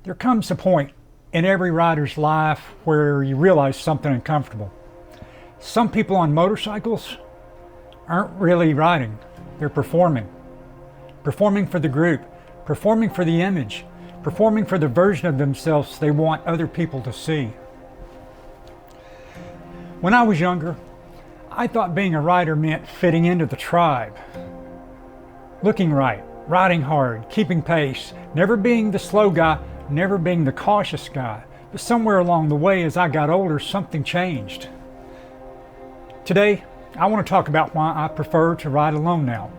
There comes a point in every rider's life where you realize something uncomfortable. Some people on motorcycles aren't really riding, they're performing. Performing for the group, performing for the image, performing for the version of themselves they want other people to see. When I was younger, I thought being a rider meant fitting into the tribe. Looking right, riding hard, keeping pace, never being the slow guy, never being the cautious guy. But somewhere along the way, as I got older, something changed. Today, I want to talk about why I prefer to ride alone now,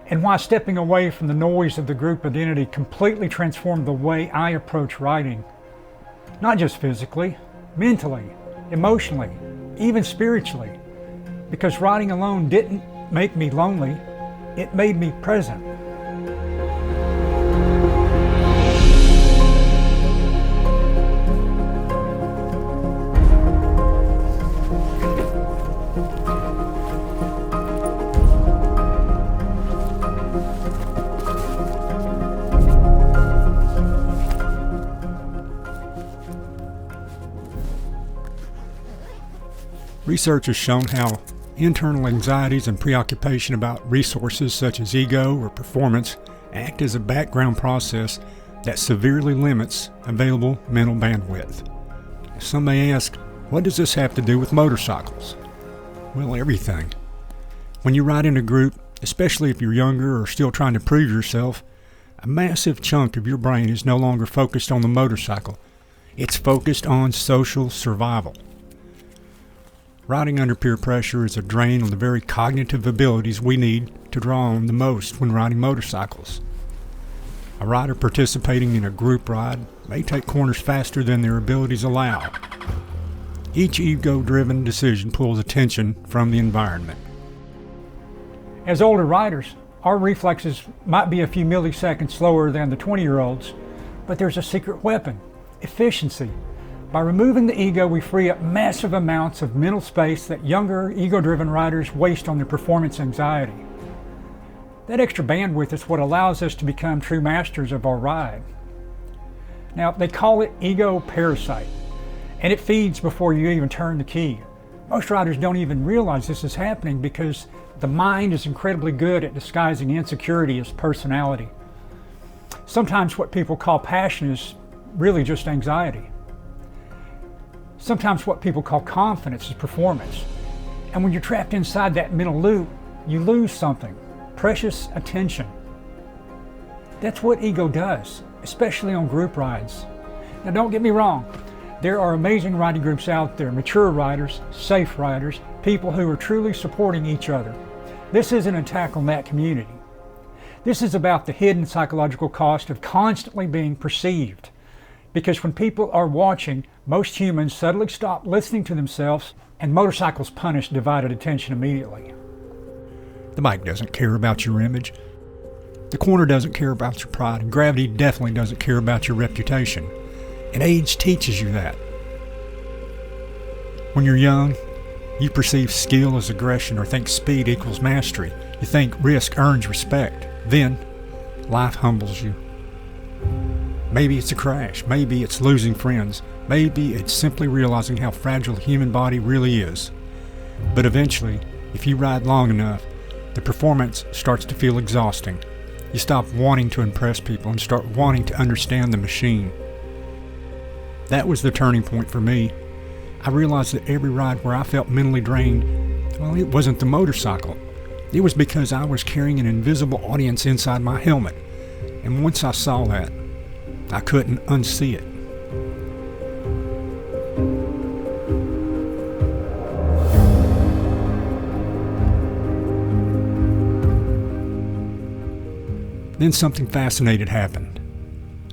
and why stepping away from the noise of the group identity completely transformed the way I approach riding. Not just physically, mentally, emotionally, even spiritually. Because riding alone didn't make me lonely, it made me present. Research has shown how internal anxieties and preoccupation about resources such as ego or performance act as a background process that severely limits available mental bandwidth. Some may ask, what does this have to do with motorcycles? Well, everything. When you ride in a group, especially if you're younger or still trying to prove yourself, a massive chunk of your brain is no longer focused on the motorcycle. It's focused on social survival. Riding under peer pressure is a drain on the very cognitive abilities we need to draw on the most when riding motorcycles. A rider participating in a group ride may take corners faster than their abilities allow. Each ego-driven decision pulls attention from the environment. As older riders, our reflexes might be a few milliseconds slower than the 20-year-olds, but there's a secret weapon: efficiency. By removing the ego, we free up massive amounts of mental space that younger, ego-driven riders waste on their performance anxiety. That extra bandwidth is what allows us to become true masters of our ride. Now, they call it Ego Parasite, and it feeds before you even turn the key. Most riders don't even realize this is happening because the mind is incredibly good at disguising insecurity as personality. Sometimes what people call passion is really just anxiety. Sometimes what people call confidence is performance. And when you're trapped inside that mental loop, you lose something: precious attention. That's what ego does, especially on group rides. Now, don't get me wrong, there are amazing riding groups out there, mature riders, safe riders, people who are truly supporting each other. This isn't an attack on that community. This is about the hidden psychological cost of constantly being perceived. Because when people are watching, most humans suddenly stop listening to themselves, and motorcycles punish divided attention immediately. The bike doesn't care about your image. The corner doesn't care about your pride, and gravity definitely doesn't care about your reputation. And age teaches you that. When you're young, you perceive skill as aggression or think speed equals mastery. You think risk earns respect. Then, life humbles you. Maybe it's a crash, maybe it's losing friends, maybe it's simply realizing how fragile the human body really is. But eventually, if you ride long enough, the performance starts to feel exhausting. You stop wanting to impress people and start wanting to understand the machine. That was the turning point for me. I realized that every ride where I felt mentally drained, well, it wasn't the motorcycle. It was because I was carrying an invisible audience inside my helmet. And once I saw that, I couldn't unsee it. Then something fascinating happened.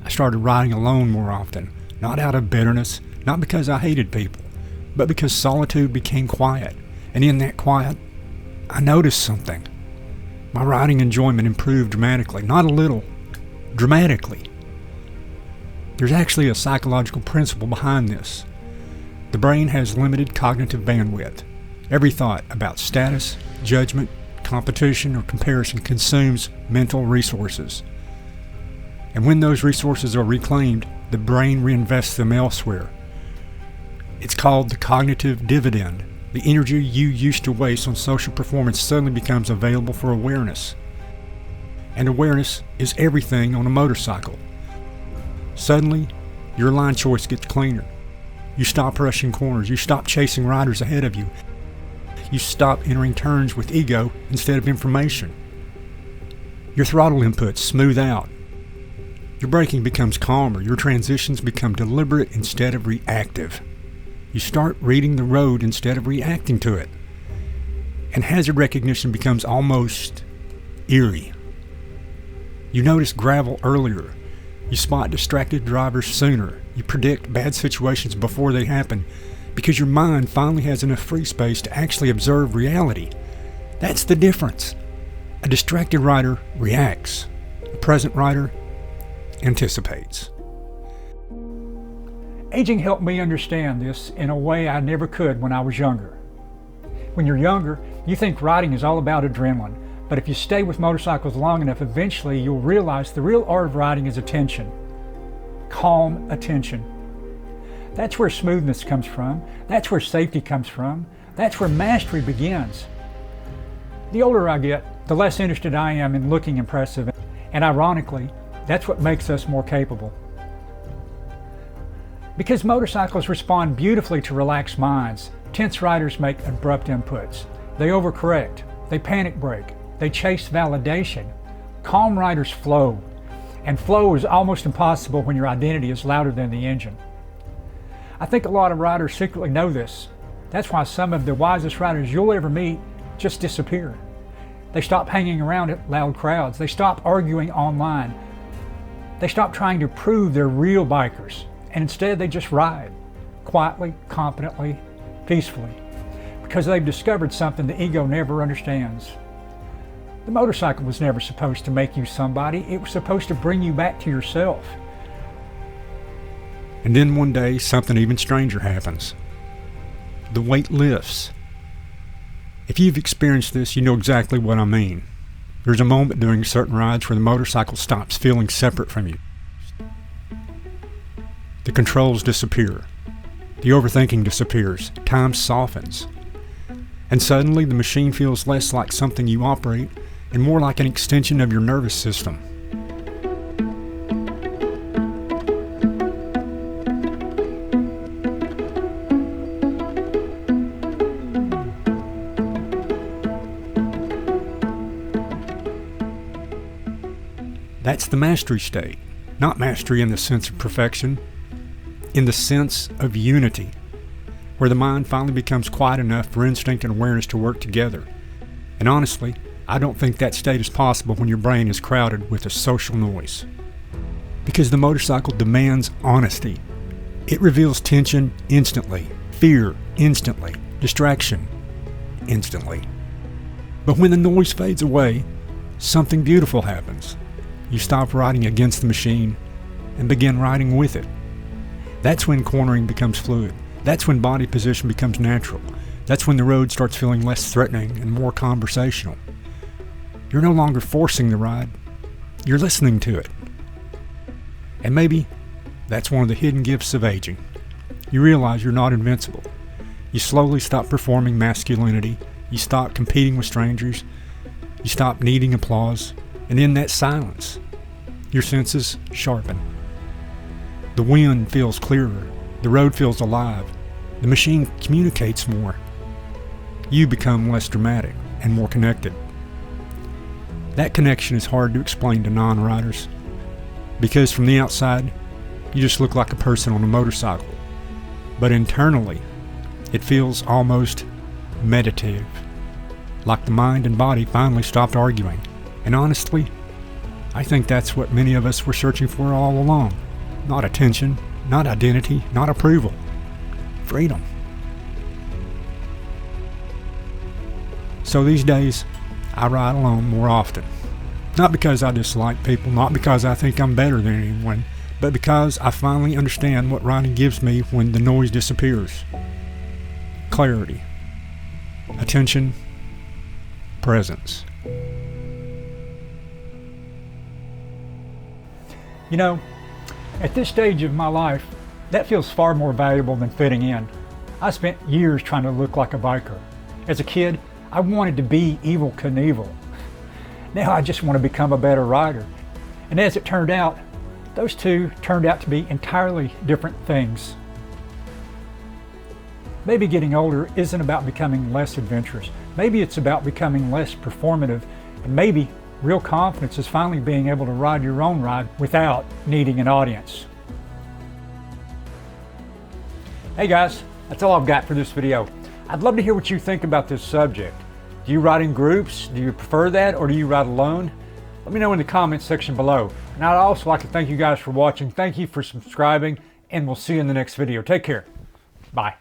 I started riding alone more often, not out of bitterness, not because I hated people, but because solitude became quiet. And in that quiet, I noticed something. My riding enjoyment improved dramatically, not a little, dramatically. There's actually a psychological principle behind this. The brain has limited cognitive bandwidth. Every thought about status, judgment, competition, or comparison consumes mental resources. And when those resources are reclaimed, the brain reinvests them elsewhere. It's called the cognitive dividend. The energy you used to waste on social performance suddenly becomes available for awareness. And awareness is everything on a motorcycle. Suddenly, your line choice gets cleaner. You stop rushing corners. You stop chasing riders ahead of you. You stop entering turns with ego instead of information. Your throttle inputs smooth out. Your braking becomes calmer. Your transitions become deliberate instead of reactive. You start reading the road instead of reacting to it. And hazard recognition becomes almost eerie. You notice gravel earlier. You spot distracted drivers sooner. You predict bad situations before they happen because your mind finally has enough free space to actually observe reality. That's the difference. A distracted rider reacts. A present rider anticipates. Aging helped me understand this in a way I never could when I was younger. When you're younger, you think riding is all about adrenaline, but if you stay with motorcycles long enough, eventually you'll realize the real art of riding is attention. Calm attention. That's where smoothness comes from. That's where safety comes from. That's where mastery begins. The older I get, the less interested I am in looking impressive, and ironically, that's what makes us more capable. Because motorcycles respond beautifully to relaxed minds, tense riders make abrupt inputs. They overcorrect, they panic brake, they chase validation. Calm riders flow, and flow is almost impossible when your identity is louder than the engine. I think a lot of riders secretly know this. That's why some of the wisest riders you'll ever meet just disappear. They stop hanging around at loud crowds. They stop arguing online. They stop trying to prove they're real bikers, and instead they just ride, quietly, confidently, peacefully, because they've discovered something the ego never understands. The motorcycle was never supposed to make you somebody. It was supposed to bring you back to yourself. And then one day, something even stranger happens. The weight lifts. If you've experienced this, you know exactly what I mean. There's a moment during certain rides where the motorcycle stops feeling separate from you. The controls disappear. The overthinking disappears. Time softens. And suddenly the machine feels less like something you operate and more like an extension of your nervous system. That's the mastery state. Not mastery in the sense of perfection, in the sense of unity, where the mind finally becomes quiet enough for instinct and awareness to work together. And honestly, I don't think that state is possible when your brain is crowded with a social noise. Because the motorcycle demands honesty. It reveals tension instantly, fear instantly, distraction instantly. But when the noise fades away, something beautiful happens. You stop riding against the machine and begin riding with it. That's when cornering becomes fluid. That's when body position becomes natural. That's when the road starts feeling less threatening and more conversational. You're no longer forcing the ride. You're listening to it. And maybe that's one of the hidden gifts of aging. You realize you're not invincible. You slowly stop performing masculinity. You stop competing with strangers. You stop needing applause. And in that silence, your senses sharpen. The wind feels clearer. The road feels alive. The machine communicates more. You become less dramatic and more connected. That connection is hard to explain to non-riders, because from the outside, you just look like a person on a motorcycle. But internally, it feels almost meditative, like the mind and body finally stopped arguing. And honestly, I think that's what many of us were searching for all along. Not attention, not identity, not approval. Freedom. So these days, I ride alone more often. Not because I dislike people, not because I think I'm better than anyone, but because I finally understand what riding gives me when the noise disappears. Clarity. Attention. Presence. You know, at this stage of my life, that feels far more valuable than fitting in. I spent years trying to look like a biker. As a kid, I wanted to be Evel Knievel. Now I just want to become a better rider. And as it turned out, those two turned out to be entirely different things. Maybe getting older isn't about becoming less adventurous. Maybe it's about becoming less performative, and maybe real confidence is finally being able to ride your own ride without needing an audience. Hey guys, that's all I've got for this video. I'd love to hear what you think about this subject. Do you ride in groups? Do you prefer that, or do you ride alone? Let me know in the comments section below. And I'd also like to thank you guys for watching. Thank you for subscribing, and we'll see you in the next video. Take care. Bye.